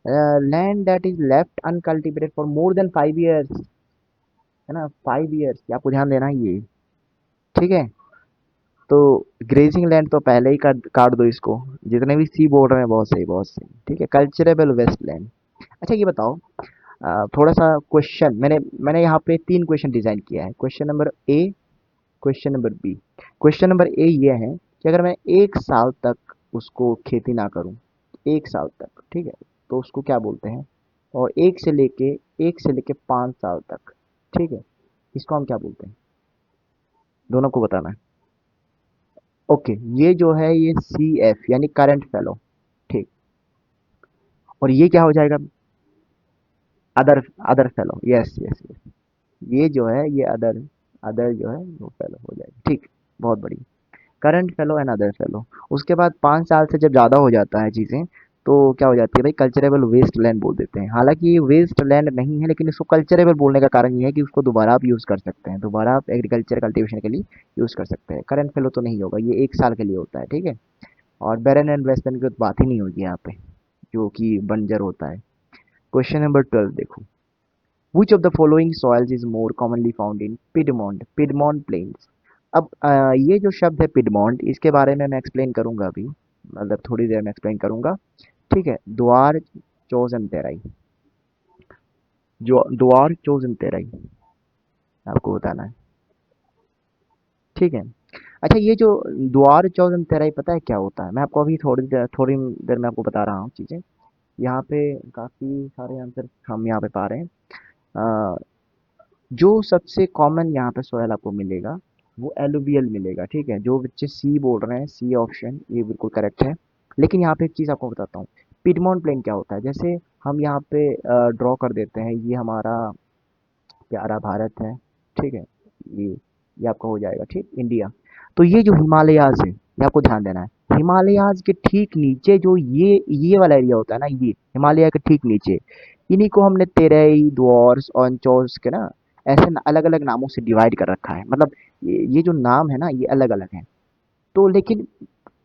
A: Land that is left uncultivated for more than 5 years, है ना, 5 ईयर्स, आपको ध्यान देना ही है, ठीक है। तो ग्रेजिंग लैंड तो पहले ही काट काट दो इसको, जितने भी सी बोल रहे हैं बहुत सही बहुत सही, ठीक है। Culturable waste land. अच्छा ये बताओ, थोड़ा सा क्वेश्चन मैंने मैंने यहाँ पे 3 क्वेश्चन डिजाइन किया है। Question number A, question number B. Question number A ये है कि अगर मैं 1 साल तक उसको खेती ना करूं, 1 साल तक, ठीक है, तो उसको क्या बोलते हैं। और एक से लेके 5 साल तक, ठीक है, इसको हम क्या बोलते हैं, दोनों को बताना है। ओके, ये जो है ये सी एफ यानी करंट फेलो, ठीक। और ये क्या हो जाएगा, other, other fellow, yes yes yes. ये जो है ये अदर, अदर जो है वो फेलो हो जाएगा, ठीक। बहुत बढ़िया। Current fellow and other fellow. उसके बाद 5 साल से जब ज़्यादा हो जाता है चीज़ें, तो क्या हो जाती है भाई, कल्चरेबल वेस्ट लैंड बोल देते हैं। हालांकि ये वेस्ट लैंड नहीं है, लेकिन इसको कल्चरेबल बोलने का कारण ये है कि उसको दोबारा आप यूज़ कर सकते हैं, दोबारा आप एग्रीकल्चर कल्टीवेशन के लिए यूज़ कर सकते हैं। करंट फेलो तो नहीं होगा, ये 1 साल के लिए होता है, ठीक है। और बैरन एंड वेस्टलैंड की तो बात ही नहीं होगी यहाँ पे, जो कि बंजर होता है। क्वेश्चन नंबर 12 देखो, which of the following soils is more commonly found in piedmont, piedmont plains. अब ये जो शब्द है पिडमोंट, इसके बारे में मैं एक्सप्लेन करूंगा अभी, मतलब थोड़ी देर में एक्सप्लेन करूंगा, ठीक है। द्वार चोजन तेराई, जो द्वार चोजन तेराई आपको बताना है, ठीक है। अच्छा ये जो द्वार चोजन तेराई पता है क्या होता है, मैं आपको अभी थोड़ी देर में आपको बता रहा हूँ चीज़ें। यहाँ पे काफ़ी सारे आंसर हम यहाँ पे पा रहे हैं। अ, जो सबसे कॉमन यहाँ पे सॉइल आपको मिलेगा वो एलुवियल मिलेगा, ठीक है। जो बच्चे सी बोल रहे हैं, सी ऑप्शन ये बिल्कुल करेक्ट है। लेकिन यहाँ पे एक चीज़ आपको बताता हूँ, पिडमोंट प्लेन क्या होता है। जैसे हम यहाँ पे ड्रॉ कर देते हैं, ये हमारा प्यारा भारत है, ठीक है। ये ये आपका हो जाएगा, ठीक, इंडिया। तो ये जो हिमालयाज है, ये आपको ध्यान देना है। हिमालयाज के ठीक नीचे जो ये वाला एरिया होता है ना, ये हिमालय के ठीक नीचे, इन्हीं को हमने तेरई, द्वार्स और अंचोर्स के ना ऐसे अलग अलग नामों से डिवाइड कर रखा है। मतलब ये जो नाम है ना ये अलग अलग है। तो लेकिन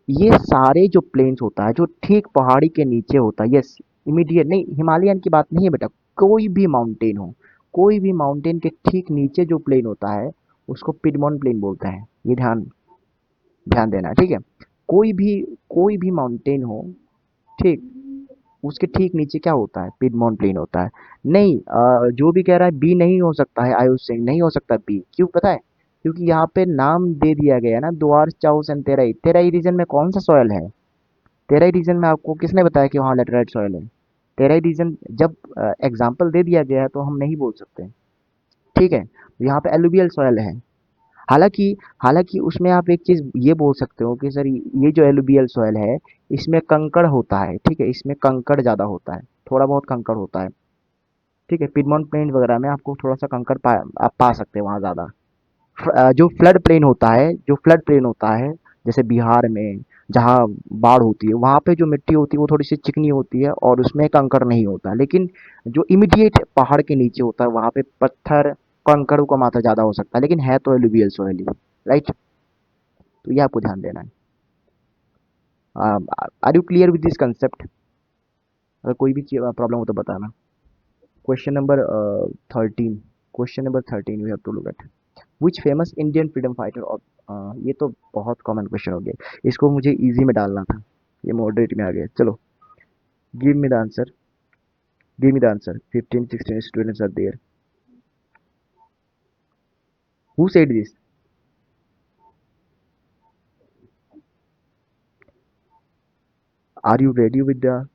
A: ये सारे जो प्लेन्स होता है जो ठीक पहाड़ी के नीचे होता है, यस, इमीडिएट नहीं, हिमालयन की बात नहीं है बेटा, कोई भी माउंटेन हो, कोई भी माउंटेन के ठीक नीचे जो प्लेन होता है उसको पिडमोन प्लेन बोलते हैं। ये ध्यान ध्यान देना, ठीक है। कोई भी कोई भी माउंटेन हो, ठीक, उसके ठीक नीचे क्या होता है, पिडमोन प्लेन होता है। नहीं, जो भी कह रहा है बी नहीं हो सकता है, आयुष सिंह नहीं हो सकता बी, क्यों पता है, क्योंकि यहाँ पे नाम दे दिया गया है ना, द्वार चाउस एंड तेराई। तेराई रीजन में कौन सा सॉयल है, तेराई रीजन में आपको किसने बताया कि वहाँ लेटराइट सॉयल है। तेराई रीजन जब एग्जाम्पल दे दिया गया है तो हम नहीं बोल सकते, ठीक है। यहाँ पे एलुवियल सॉयल है। हालांकि हालांकि उसमें आप एक चीज ये बोल सकते हो कि सर ये जो एलुवियल सॉयल है इसमें कंकड़ होता है, ठीक है, इसमें कंकड़ ज्यादा होता है, थोड़ा बहुत कंकड़ होता है, ठीक है। पिडमोंट प्लेन वगैरह में आपको थोड़ा सा कंकड़ आप पा सकते हैं वहाँ ज्यादा। जो फ्लड प्लेन होता है, जो फ्लड प्लेन होता है, जैसे बिहार में जहाँ बाढ़ होती है वहाँ पे जो मिट्टी होती है वो थोड़ी सी चिकनी होती है और उसमें कंकड़ नहीं होता। लेकिन जो इमीडिएट पहाड़ के नीचे होता है वहाँ पे पत्थर, कंकड़ का मात्रा ज़्यादा हो सकता है, लेकिन है तो एलुवियल सोइल ही, राइट। तो ये आपको ध्यान देना है। Are you clear with this concept, अगर कोई भी प्रॉब्लम हो तो बताना। Question number 13, question number 13 we have to look at, which famous Indian freedom fighter of. ये तो बहुत कॉमन क्वेश्चन हो गया, इसको मुझे इजी में डालना था, ये मॉडरेट में आ गया। चलो, give me the answer, give me the answer, 15 16 students are there. Who said this? Are you ready with the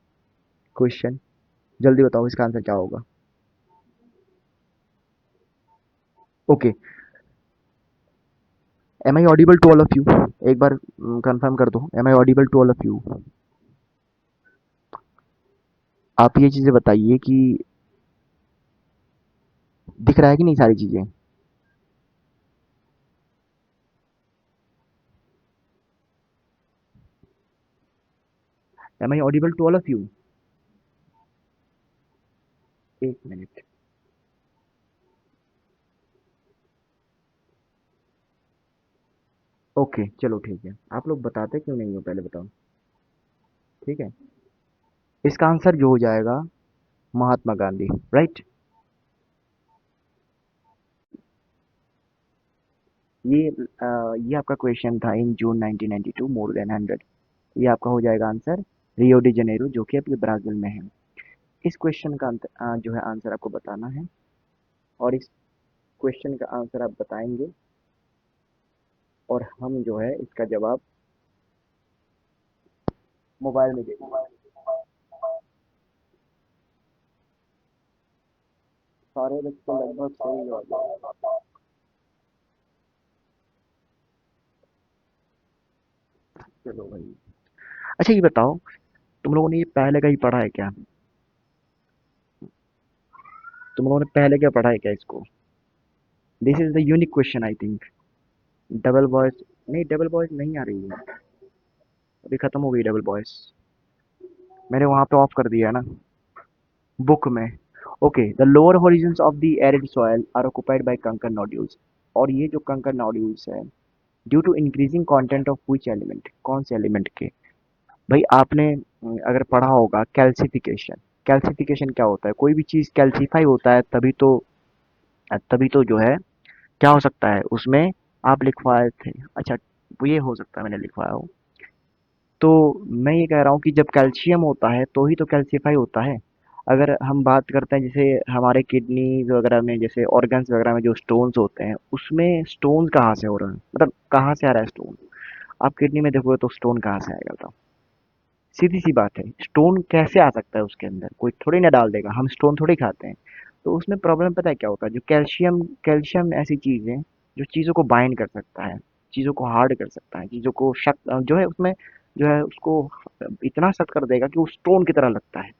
A: question? जल्दी बताओ इसका आंसर क्या होगा। Okay, am I audible to all of you? एक बार कंफर्म कर दो, am I audible to all of you? आप ये चीजें बताइए कि दिख रहा है कि नहीं सारी चीजें? Am I audible to all of you? एक मिनट। ओके चलो ठीक है, आप लोग बताते क्यों नहीं हो पहले बताओ। ठीक है, इसका आंसर जो हो जाएगा महात्मा गांधी, राइट। ये आपका क्वेश्चन था इन जून 1992 मोर देन 100। ये आपका हो जाएगा आंसर रियो डी जनेरो, जो कि अभी ब्राजील में है। इस क्वेश्चन का जो है आंसर आपको बताना है, और इस क्वेश्चन का आंसर आप बताएंगे, और हम जो है इसका जवाब मोबाइल में देंगे। सारे बच्चे लगभग सही जवाब देंगे। चलो भाई, अच्छा ये बताओ, तुम लोगों ने ये पहले का ही पढ़ा है क्या? तुम लोगों ने पहले क्या पढ़ा है क्या इसको? This is the unique question I think. Double voice? नहीं, डबल वॉइस नहीं आ रही है, अभी खत्म हो गई डबल वॉइस। मैंने वहां पे ऑफ कर दिया है ना, बुक में। Okay, the lower horizons of the arid soil are occupied by kankar nodules. और ये जो कंकर नोड्यूल्स है, due to increasing content of which element, कौन से एलिमेंट के? भाई आपने अगर पढ़ा होगा कैल्सिफिकेशन। कैल्सिफिकेशन क्या होता है? कोई भी चीज कैल्सीफाई होता है तभी तो जो है क्या हो सकता है उसमें। आप लिखवाए थे, अच्छा, वो ये हो सकता है मैंने लिखवाया हो। तो मैं ये कह रहा हूँ कि जब कैल्शियम होता है तो ही तो कैल्सीफाई होता है। अगर हम बात करते हैं जैसे हमारे किडनीज वगैरह में, जैसे ऑर्गन्स वगैरह में जो स्टोन्स होते हैं, उसमें स्टोन कहाँ से हो रहा है, मतलब कहाँ से आ रहा है स्टोन? आप किडनी में देखोगे तो स्टोन कहाँ से आएगा बताओ? सीधी सी बात है, स्टोन कैसे आ सकता है उसके अंदर? कोई थोड़ी ना डाल देगा, हम स्टोन थोड़ी खाते हैं। तो उसमें प्रॉब्लम पता है क्या होता है? जो कैल्शियम, कैल्शियम ऐसी चीज है जो चीजों को बाइंड कर सकता है, चीजों को हार्ड कर सकता है, चीजों को शक्त जो है उसमें, जो है उसको इतना सख्त कर देगा कि वो स्टोन की तरह लगता है।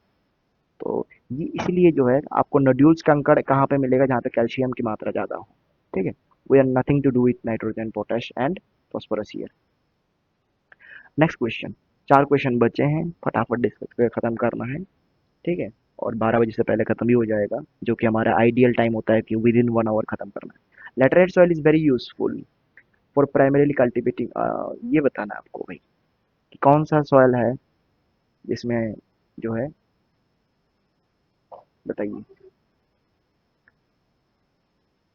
A: तो ये इसलिए जो है आपको नोड्यूल्स कंकड़ कहाँ पे मिलेगा? जहाँ पे कैल्शियम की मात्रा ज्यादा हो। ठीक है, we are nothing to do with nitrogen, potash and phosphorus here. Next question. चार क्वेश्चन बचे हैं, फटाफट डिस्कस कर खत्म करना है। ठीक है, और 12 बजे से पहले खत्म भी हो जाएगा, जो कि हमारा आइडियल टाइम होता है कि विद इन 1 आवर खत्म करना है। Laterite soil is very useful for primarily cultivating. ये बताना है आपको भाई कि कौन सा सॉइल है जिसमें जो है, बताइए।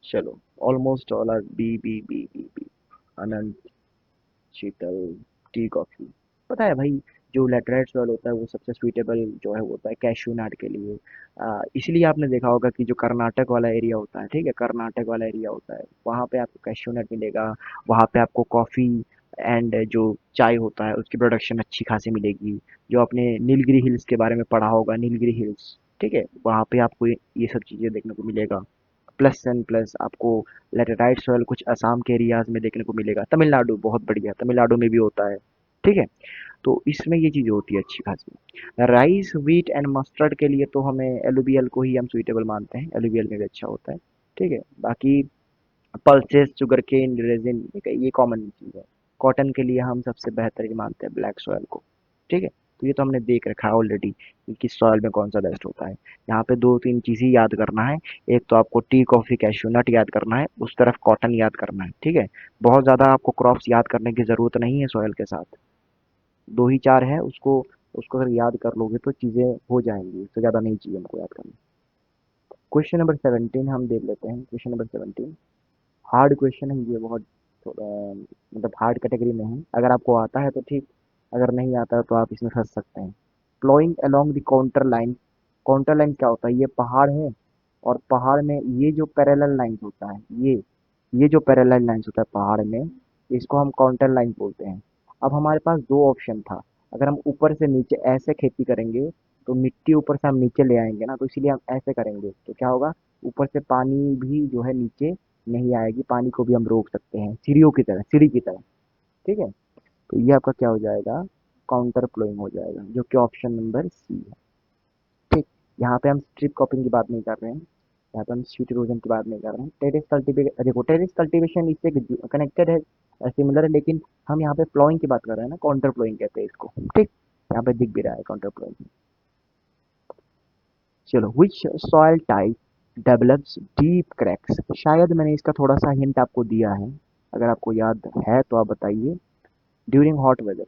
A: चलो, almost all are B B B B B. Anant, Sheetal, tea coffee. पता है भाई, जो लेटराइट सॉइल होता है वो सबसे सुइटेबल जो है वो होता है कैशू नट के लिए। इसलिए आपने देखा होगा कि जो कर्नाटक वाला एरिया होता है, ठीक है, कर्नाटक वाला एरिया होता है, वहाँ पे आपको कैशू नट मिलेगा। वहाँ पे आपको कॉफ़ी एंड जो चाय होता है उसकी प्रोडक्शन अच्छी खासी मिलेगी। जो आपने नीलगिरी हिल्स के बारे में पढ़ा होगा, नीलगिरी हिल्स, ठीक है, वहाँ पे आपको ये सब चीज़ें देखने को मिलेगा। प्लस एंड प्लस आपको लेटेराइट सॉइल कुछ असम के एरियाज में देखने को मिलेगा। तमिलनाडु बहुत बढ़िया, तमिलनाडु में भी होता है। ठीक है, तो इसमें ये चीज़ होती है अच्छी खासी। राइस, व्हीट एंड मस्टर्ड के लिए तो हमें एलुवियल को ही हम सुइटेबल मानते हैं, एलुवियल में भी अच्छा होता है। ठीक है, बाकी पल्सेस, शुगर केन, रेजिन, ये कॉमन चीज़ है। कॉटन के लिए हम सबसे बेहतर मानते हैं ब्लैक सॉयल को। ठीक है, तो ये तो हमने देख रखा है ऑलरेडी कि किस सॉयल में कौन सा बेस्ट होता है। यहाँ पे दो तीन चीज़ ही याद करना है। एक तो आपको टी कॉफ़ी कैश्यू नट याद करना है, उस तरफ कॉटन याद करना है। ठीक है, बहुत ज़्यादा आपको क्रॉप्स याद करने की ज़रूरत नहीं है सॉयल के साथ। दो ही चार है, उसको उसको अगर याद कर लोगे तो चीज़ें हो जाएंगी, उससे ज़्यादा नहीं चाहिए हमको याद करना। क्वेश्चन नंबर 17 हम देख लेते हैं। क्वेश्चन नंबर 17 हार्ड क्वेश्चन है ये, बहुत थोड़ा मतलब हार्ड कैटेगरी में है। अगर आपको आता है तो ठीक, अगर नहीं आता है तो आप इसमें फंस सकते हैं। Flowing along the contour line. Contour line क्या होता है? ये पहाड़ है, और पहाड़ में ये जो पैरेलल लाइंस होता है, ये ये जो पैरेलल लाइन्स होता है पहाड़ में, इसको हम काउंटर लाइन बोलते हैं। अब हमारे पास दो ऑप्शन था, अगर हम ऊपर से नीचे ऐसे खेती करेंगे तो मिट्टी ऊपर से हम नीचे ले आएंगे ना, तो इसीलिए हम ऐसे करेंगे तो क्या होगा, ऊपर से पानी भी जो है नीचे नहीं आएगी, पानी को भी हम रोक सकते हैं सीढ़ियों की तरह, सीढ़ी की तरह। ठीक है, तो ये आपका क्या हो जाएगा, काउंटर फ्लोइंग हो जाएगा, जो कि ऑप्शन नंबर सी है। ठीक, यहाँ पे हम स्ट्रिप क्रॉपिंग की बात नहीं कर रहे हैं, यहाँ पे हम शीट इरोजन की बात नहीं कर रहे हैं। टेरेस कल्टीवेशन, देखो टेरेस कल्टीवेशन इससे कनेक्टेड है, सिमिलर है, लेकिन हम यहाँ पे फ्लोइंग की बात कर रहे हैं ना, काउंटर फ्लोइंग कहते हैं इसको। ठीक, यहाँ पे दिख भी रहा है काउंटर फ्लोइंग। चलो, विच soil type develops deep cracks, शायद मैंने इसका थोड़ा सा हिंट आपको दिया है, अगर आपको याद है तो आप बताइए। During hot weather,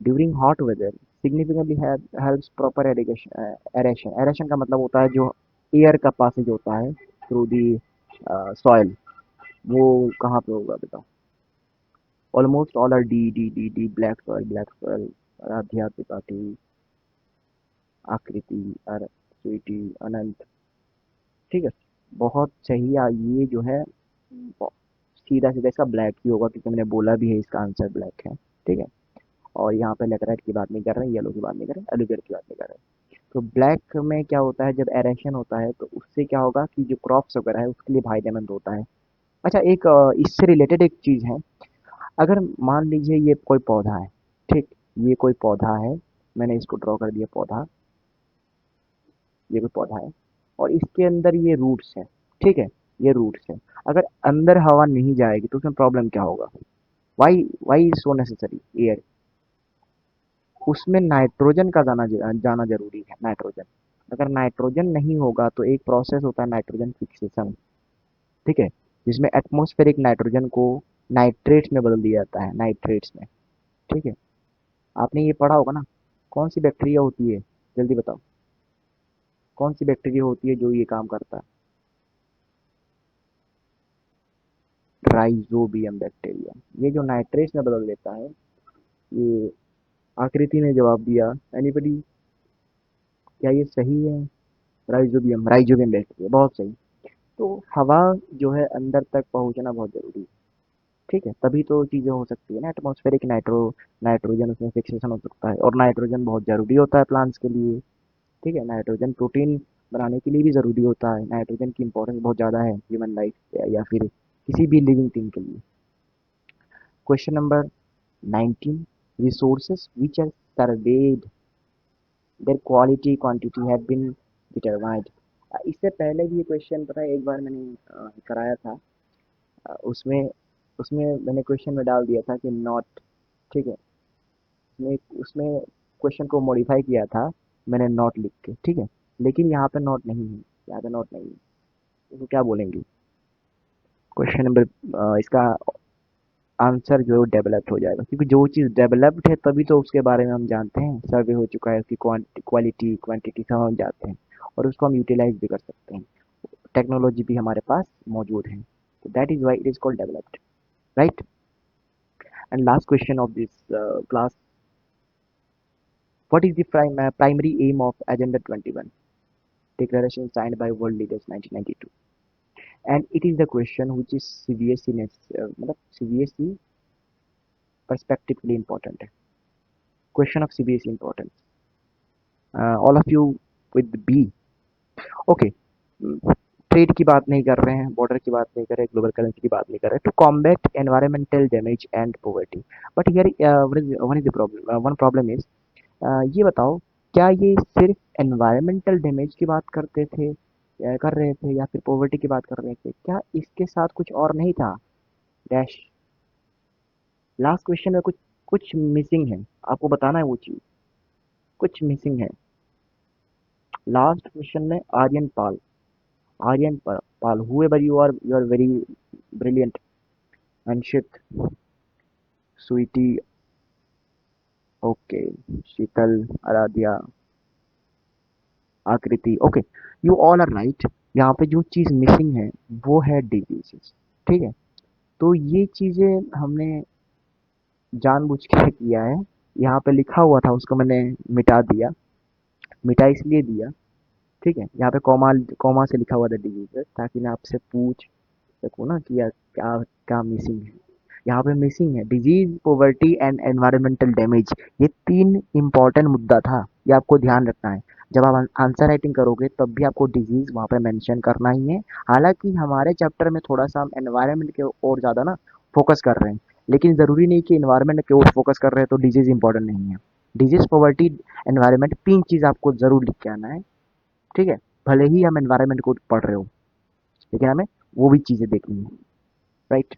A: during hot weather significantly helps proper irrigation, aeration, aeration का मतलब होता है जो एयर का पासेज होता है थ्रू दी सॉइल, वो कहाँ पे होगा बताओ। Almost all are D D D D, black soil, black soil, Aradhya Tripathi, Aakriti, Sweety, अनंत। ठीक है, बहुत सही। ये जो है सीधा सीधा इसका ब्लैक ही होगा, क्योंकि मैंने बोला भी है इसका आंसर ब्लैक है। ठीक है, और यहाँ पे लेटराइट की बात नहीं कर रहे हैं, येलो की बात नहीं कर रहे हैं, एलुवियल की बात नहीं कर रहे हैं। तो ब्लैक में क्या होता है, जब एरेशन होता है तो उससे क्या होगा कि जो क्रॉप्स वगैरह है उसके लिए फायदेमंद होता है। अच्छा, एक इससे रिलेटेड एक चीज़ है, अगर मान लीजिए ये कोई पौधा है, ठीक, ये कोई पौधा है, मैंने इसको ड्रॉ कर दिया पौधा, ये कोई पौधा है और इसके अंदर ये रूट्स है। ठीक है, ये रूट्स है, अगर अंदर हवा नहीं जाएगी तो उसमें प्रॉब्लम क्या होगा, why why is so necessary air, उसमें नाइट्रोजन का जाना जाना जरूरी है, नाइट्रोजन। अगर नाइट्रोजन नहीं होगा तो एक प्रोसेस होता है नाइट्रोजन फिक्सेशन। ठीक है, जिसमें एटमॉस्फेरिक नाइट्रोजन को नाइट्रेट्स में बदल दिया जाता है, नाइट्रेट्स में। ठीक है, आपने ये पढ़ा होगा ना, कौन सी बैक्टीरिया होती है, जल्दी बताओ, कौन सी बैक्टीरिया होती है जो ये काम करता है, राइजोबियम बैक्टीरिया, ये जो नाइट्रेट्स में बदल देता है। ये आकृति ने जवाब दिया, एनीबडी, क्या ये सही है? राइजोबियम, राइजोबियम बैक्टीरिया, बहुत सही। तो हवा जो है अंदर तक पहुंचना बहुत जरूरी है। ठीक है, तभी तो चीजें हो सकती है ना, एटमॉस्फेरिक नाइट्रोजन उसमें फिक्सेशन हो सकता है, और नाइट्रोजन बहुत जरूरी होता है प्लांट्स के लिए। ठीक है, नाइट्रोजन प्रोटीन बनाने के लिए भी जरूरी होता है, नाइट्रोजन की इंपॉर्टेंस बहुत ज़्यादा है ह्यूमन लाइफ या फिर किसी भी लिविंग थिंग के लिए। Question number 19, resources which are surveyed, their quality quantity have been determined। इससे पहले भी ये क्वेश्चन पता है, एक बार मैंने कराया था, उसमें उसमें मैंने क्वेश्चन में डाल दिया था कि नॉट। ठीक है, उसमें उसमें क्वेश्चन को मॉडिफाई किया था मैंने नॉट लिख के। ठीक है, लेकिन यहाँ पे नॉट नहीं है, यहाँ पे नॉट नहीं है, तो क्या बोलेंगे। क्वेश्चन नंबर इसका आंसर जो है डेवलप्ड हो जाएगा, क्योंकि जो चीज़ डेवलप्ड है तभी तो उसके बारे में हम जानते हैं, सर्वे हो चुका है, उसकी क्वालिटी क्वांटिटी सब हम जानते हैं, और उसको हम यूटिलाइज भी कर सकते हैं, टेक्नोलॉजी भी हमारे पास मौजूद है, तो that is why it is called developed, right. And last question of this class, what is the primary aim of agenda 21 declaration signed by world leaders 1992। And it is the question which is CBSE ने मतलब CBSE perspective के लिए important है, question of CBSE important, all of you with B. Okay, trade की बात नहीं कर रहे हैं, बॉर्डर की बात नहीं कर रहे, ग्लोबल करेंसी की बात नहीं कर रहे, to combat environmental damage and poverty. But here one is the problem, one problem is, ये बताओ, क्या ये सिर्फ एनवायरमेंटल डैमेज की बात करते थे या कर रहे थे, या फिर पॉवर्टी की बात कर रहे थे, क्या इसके साथ कुछ और नहीं था, डैश। लास्ट क्वेश्चन में कुछ कुछ मिसिंग है, आपको बताना है वो चीज़, कुछ मिसिंग है। लास्ट क्वेश्चन में Aryan Pal, Aryan Pal, whoever you are very brilliant, Anshit, Sweety, okay, Sheetal, Aradhya, Akriti, okay, you all are right. यहाँ पे जो चीज़ मिसिंग है वो है डिजीजेस। ठीक है, तो ये चीज़ें हमने जानबूझ के किया है, यहाँ पे लिखा हुआ था उसको मैंने मिटा दिया, मिटा इसलिए दिया, ठीक है, यहाँ पे कॉमा कॉमा से लिखा हुआ था डिजीजेस, ताकि मैं आपसे पूछ देखो ना कि यार क्या क्या मिसिंग है। यहाँ पे मिसिंग है disease, poverty and environmental damage. ये तीन इंपॉर्टेंट मुद्दा था, ये आपको ध्यान रखना है। जब आप आंसर राइटिंग करोगे तब भी आपको डिजीज वहाँ पे मेंशन करना ही है। हालांकि हमारे चैप्टर में थोड़ा सा हम एनवायरनमेंट के ओर ज़्यादा ना फोकस कर रहे हैं, लेकिन ज़रूरी नहीं कि एनवायरनमेंट के ओर फोकस कर रहे हैं तो डिजीज इंपॉर्टेंट नहीं है। डिजीज, पॉवर्टी, एनवायरनमेंट, तीन चीज़ आपको ज़रूर लिख के आना है। ठीक है, भले ही हम एनवायरनमेंट को पढ़ रहे हो, लेकिन हमें वो भी चीज़ें देखनी है। राइट।